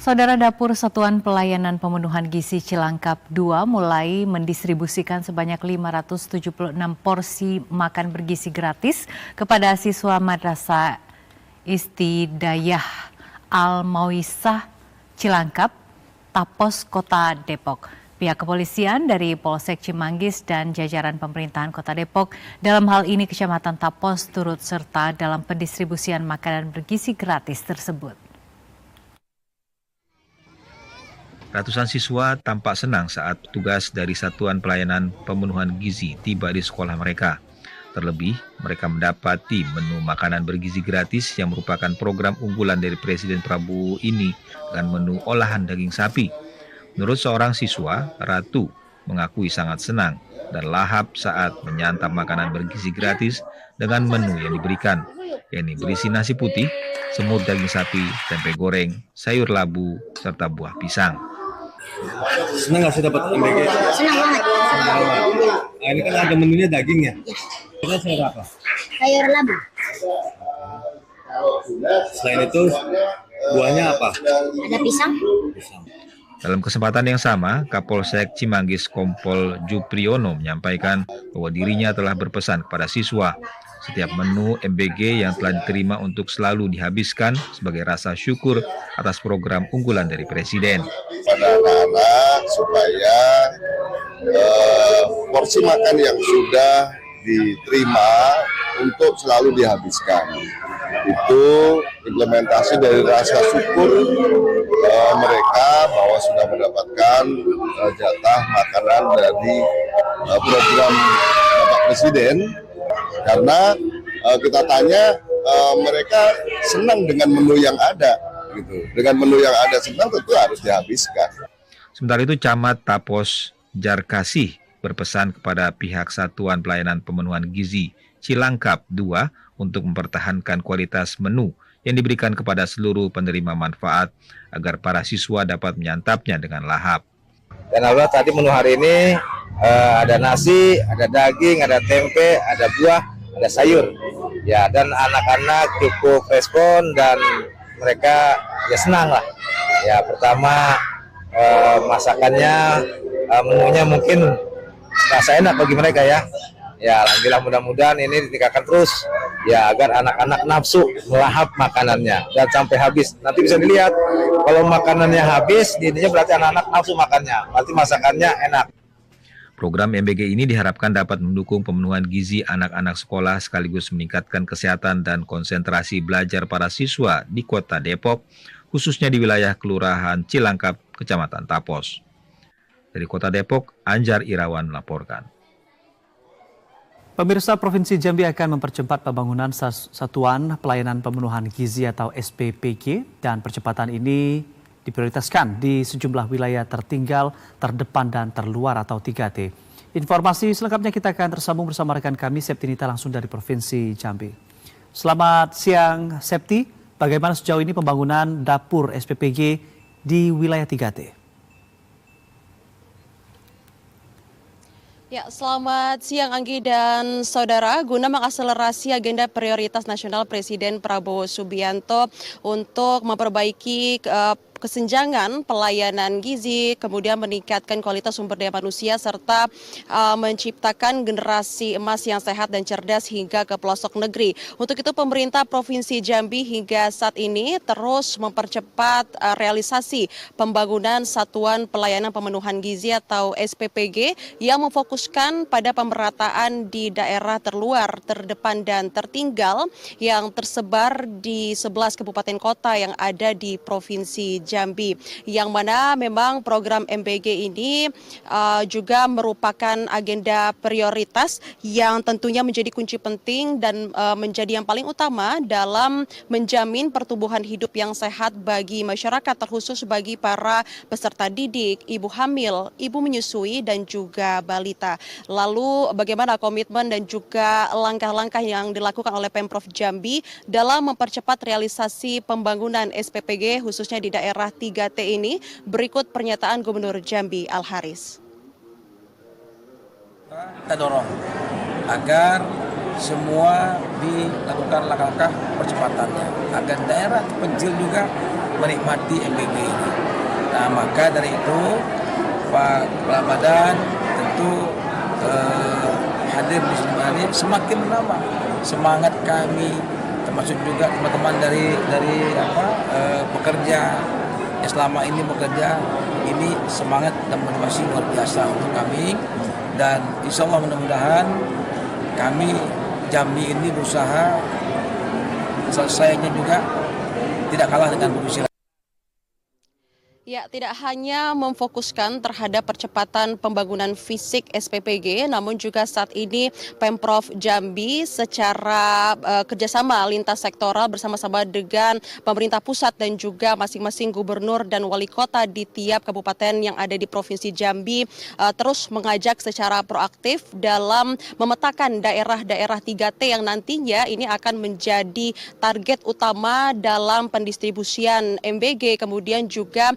Saudara, Dapur Satuan Pelayanan Pemenuhan Gizi Cilangkap II mulai mendistribusikan sebanyak 576 porsi makan bergizi gratis kepada siswa Madrasah Istidayah Al-Mawisah Cilangkap, Tapos, Kota Depok. Pihak kepolisian dari Polsek Cimanggis dan jajaran pemerintahan Kota Depok dalam hal ini Kecamatan Tapos turut serta dalam pendistribusian makanan bergizi gratis tersebut. Ratusan siswa tampak senang saat petugas dari Satuan Pelayanan Pemenuhan Gizi tiba di sekolah mereka. Terlebih, mereka mendapati menu makanan bergizi gratis yang merupakan program unggulan dari Presiden Prabowo ini dengan menu olahan daging sapi. Menurut seorang siswa, Ratu mengakui sangat senang dan lahap saat menyantap makanan bergizi gratis dengan menu yang diberikan, yakni berisi nasi putih, semur daging sapi, tempe goreng, sayur labu, serta buah pisang. Senang nggak sih dapat MBG? Senang banget. Nah, ini kan ada menunya daging ya? Ya. Ini sayur apa? Sayur labu. Selain itu, buahnya apa? Ada pisang. Pisang. Dalam kesempatan yang sama, Kapolsek Cimanggis Kompol Jupriyono menyampaikan bahwa dirinya telah berpesan kepada siswa setiap menu MBG yang telah diterima untuk selalu dihabiskan sebagai rasa syukur atas program unggulan dari Presiden. Pada anak-anak supaya porsi makan yang sudah diterima untuk selalu dihabiskan. Itu implementasi dari rasa syukur mereka bahwa sudah mendapatkan jatah makanan dari program Bapak Presiden. Karena kita tanya mereka senang dengan menu yang ada, gitu. Dengan menu yang ada senang tentu harus dihabiskan. Sementara itu Camat Tapos Jarkasih berpesan kepada pihak Satuan Pelayanan Pemenuhan Gizi Cilangkap II untuk mempertahankan kualitas menu yang diberikan kepada seluruh penerima manfaat agar para siswa dapat menyantapnya dengan lahap. Dan Allah tadi menu hari ini ada nasi, ada daging, ada tempe, ada buah, ada sayur. Ya, dan anak-anak cukup respon dan mereka ya senang lah. Ya, pertama masakannya, menunya mungkin rasa enak bagi mereka ya. Ya, alhamdulillah mudah-mudahan ini ditingkatkan terus ya agar anak-anak nafsu melahap makanannya dan sampai habis. Nanti bisa dilihat kalau makanannya habis, intinya berarti anak-anak nafsu makannya, berarti masakannya enak. Program MBG ini diharapkan dapat mendukung pemenuhan gizi anak-anak sekolah sekaligus meningkatkan kesehatan dan konsentrasi belajar para siswa di Kota Depok, khususnya di wilayah Kelurahan Cilangkap, Kecamatan Tapos. Dari Kota Depok, Anjar Irawan melaporkan. Pemirsa, Provinsi Jambi akan mempercepat pembangunan Satuan Pelayanan Pemenuhan Gizi atau SPPG dan percepatan ini diprioritaskan di sejumlah wilayah tertinggal, terdepan dan terluar atau 3T. Informasi selengkapnya kita akan tersambung bersama rekan kami Septinita langsung dari Provinsi Jambi. Selamat siang Septi, bagaimana sejauh ini pembangunan dapur SPPG di wilayah 3T? Ya, selamat siang Anggi dan saudara. Guna mengakselerasi agenda prioritas nasional Presiden Prabowo Subianto untuk memperbaiki kesenjangan pelayanan gizi, kemudian meningkatkan kualitas sumber daya manusia, serta menciptakan generasi emas yang sehat dan cerdas hingga ke pelosok negeri. Untuk itu pemerintah Provinsi Jambi hingga saat ini terus mempercepat realisasi pembangunan Satuan Pelayanan Pemenuhan Gizi atau SPPG yang memfokuskan pada pemerataan di daerah terluar, terdepan dan tertinggal yang tersebar di 11 kabupaten kota yang ada di Provinsi Jambi, yang mana memang program MBG ini juga merupakan agenda prioritas yang tentunya menjadi kunci penting dan menjadi yang paling utama dalam menjamin pertumbuhan hidup yang sehat bagi masyarakat, terkhusus bagi para peserta didik, ibu hamil, ibu menyusui dan juga balita. Lalu bagaimana komitmen dan juga langkah-langkah yang dilakukan oleh Pemprov Jambi dalam mempercepat realisasi pembangunan SPPG khususnya di daerah 3T ini? Berikut pernyataan Gubernur Jambi Al-Haris. Kita dorong agar semua dilakukan langkah-langkah percepatannya, agar daerah terpencil juga menikmati MBG ini. Nah, maka dari itu Pak Kepala Badan tentu hadir di sini semakin menambah semangat kami, termasuk juga teman-teman dari pekerja yang selama ini bekerja, ini semangat dan motivasi luar biasa untuk kami, dan insya Allah mudah-mudahan kami Jambi ini berusaha selesainya juga tidak kalah dengan provinsi lain. Ya, tidak hanya memfokuskan terhadap percepatan pembangunan fisik SPPG, namun juga saat ini Pemprov Jambi secara kerjasama lintas sektoral bersama-sama dengan pemerintah pusat dan juga masing-masing gubernur dan wali kota di tiap kabupaten yang ada di Provinsi Jambi terus mengajak secara proaktif dalam memetakan daerah-daerah 3T yang nantinya ini akan menjadi target utama dalam pendistribusian MBG, kemudian juga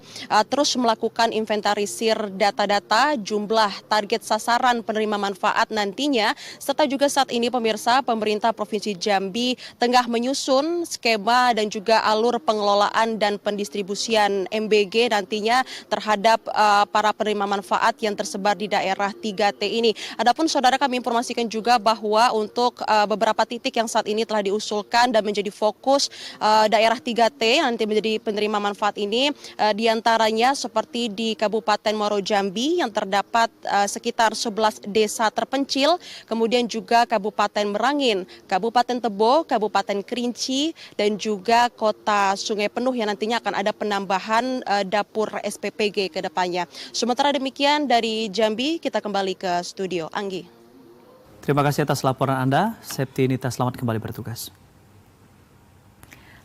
terus melakukan inventarisir data-data, jumlah target sasaran penerima manfaat nantinya, serta juga saat ini pemirsa pemerintah Provinsi Jambi tengah menyusun skema dan juga alur pengelolaan dan pendistribusian MBG nantinya terhadap para penerima manfaat yang tersebar di daerah 3T ini. Adapun saudara, kami informasikan juga bahwa untuk beberapa titik yang saat ini telah diusulkan dan menjadi fokus daerah 3T nanti menjadi penerima manfaat ini, diantaranya seperti di Kabupaten Muaro Jambi yang terdapat sekitar 11 desa terpencil, kemudian juga Kabupaten Merangin, Kabupaten Tebo, Kabupaten Kerinci, dan juga Kota Sungai Penuh yang nantinya akan ada penambahan dapur SPPG ke depannya. Sementara demikian dari Jambi, kita kembali ke studio. Anggi. Terima kasih atas laporan Anda. Septinita, selamat kembali bertugas.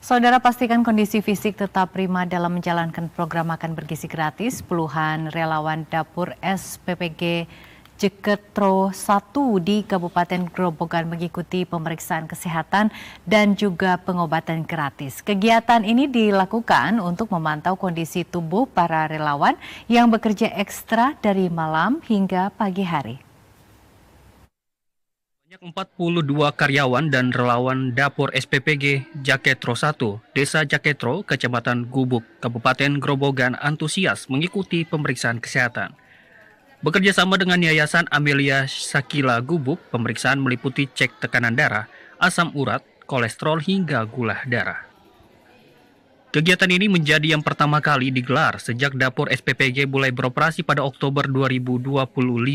Saudara, pastikan kondisi fisik tetap prima dalam menjalankan program makan bergizi gratis. Puluhan relawan dapur SPPG Jaketro 1 di Kabupaten Grobogan mengikuti pemeriksaan kesehatan dan juga pengobatan gratis. Kegiatan ini dilakukan untuk memantau kondisi tubuh para relawan yang bekerja ekstra dari malam hingga pagi hari. 42 karyawan dan relawan dapur SPPG Jaketro 1, Desa Jaketro, Kecamatan Gubuk, Kabupaten Grobogan antusias mengikuti pemeriksaan kesehatan. Bekerja sama dengan Yayasan Amelia Sakila Gubuk, pemeriksaan meliputi cek tekanan darah, asam urat, kolesterol hingga gula darah. Kegiatan ini menjadi yang pertama kali digelar sejak dapur SPPG mulai beroperasi pada Oktober 2025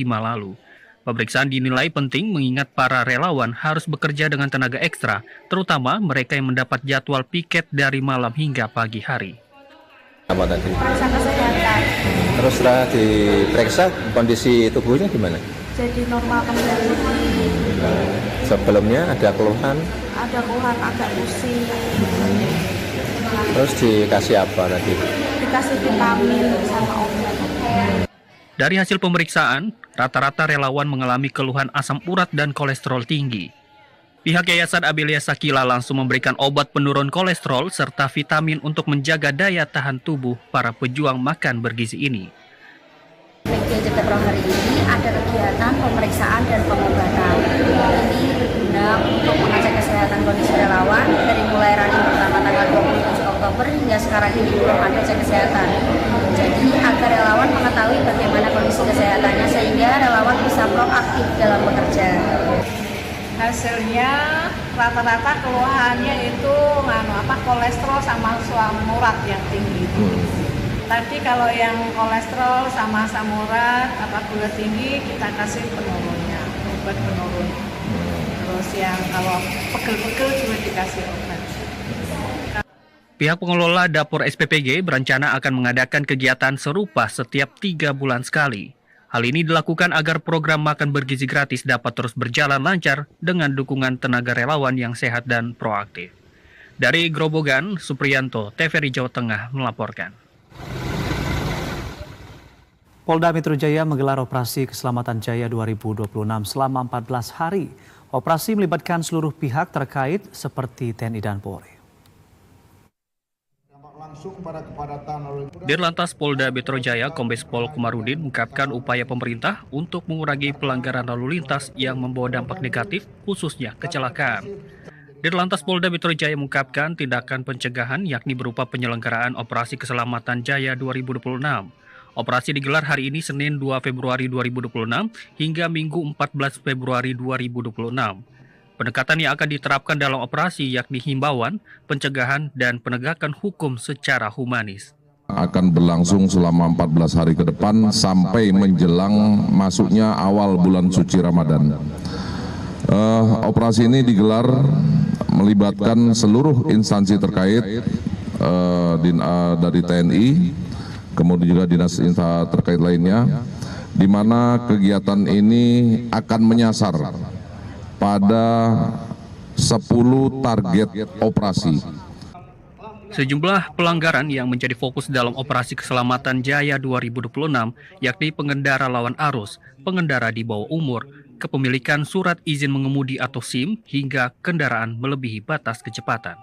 lalu. Pemeriksaan dinilai penting mengingat para relawan harus bekerja dengan tenaga ekstra, terutama mereka yang mendapat jadwal piket dari malam hingga pagi hari. Apa tadi? Periksa kesehatan. Terus setelah diperiksa kondisi tubuhnya gimana? Jadi normal kembali. Sebelumnya ada keluhan? Ada keluhan agak pusing. Terus dikasih apa tadi? Dikasih vitamin sama obat. Dari hasil pemeriksaan, rata-rata relawan mengalami keluhan asam urat dan kolesterol tinggi. Pihak Yayasan Amelia Sakila langsung memberikan obat penurun kolesterol serta vitamin untuk menjaga daya tahan tubuh para pejuang makan bergizi ini. SPPG Jaketro hari ini ada kegiatan pemeriksaan dan pengobatan. Ini berguna untuk mengecek kesehatan kondisi relawan dari mulai running pertama tanggal 27 Oktober hingga sekarang ini belum ada cek kesehatan. Jadi agar relawan mengetahui bagaimana kondisi kesehatannya sehingga relawan bisa proaktif dalam bekerja. Hasilnya rata-rata keluhannya itu kolesterol sama asam urat yang tinggi. Tadi kalau yang kolesterol sama asam urat gula tinggi kita kasih penurunnya, obat penurun. Terus yang kalau pegel-pegel juga dikasih obat. Pihak pengelola dapur SPPG berencana akan mengadakan kegiatan serupa setiap 3 bulan sekali. Hal ini dilakukan agar program makan bergizi gratis dapat terus berjalan lancar dengan dukungan tenaga relawan yang sehat dan proaktif. Dari Grobogan, Supriyanto, TVRI Jawa Tengah melaporkan. Polda Metro Jaya menggelar Operasi Keselamatan Jaya 2026 selama 14 hari. Operasi melibatkan seluruh pihak terkait seperti TNI dan Polri. Dirlantas Polda Metro Jaya Kombes Pol Komarudin mengungkapkan upaya pemerintah untuk mengurangi pelanggaran lalu lintas yang membawa dampak negatif, khususnya kecelakaan. Dirlantas Polda Metro Jaya mengungkapkan tindakan pencegahan yakni berupa penyelenggaraan Operasi Keselamatan Jaya 2026. Operasi digelar hari ini Senin 2 Februari 2026 hingga Minggu 14 Februari 2026. Pendekatan yang akan diterapkan dalam operasi yakni himbauan, pencegahan, dan penegakan hukum secara humanis. Akan berlangsung selama 14 hari ke depan sampai menjelang masuknya awal bulan suci Ramadan. Operasi ini digelar melibatkan seluruh instansi terkait dari TNI, kemudian juga dinas terkait lainnya, di mana kegiatan ini akan menyasar pada 10 target operasi. Sejumlah pelanggaran yang menjadi fokus dalam Operasi Keselamatan Jaya 2026 yakni pengendara lawan arus, pengendara di bawah umur, kepemilikan surat izin mengemudi atau SIM, hingga kendaraan melebihi batas kecepatan.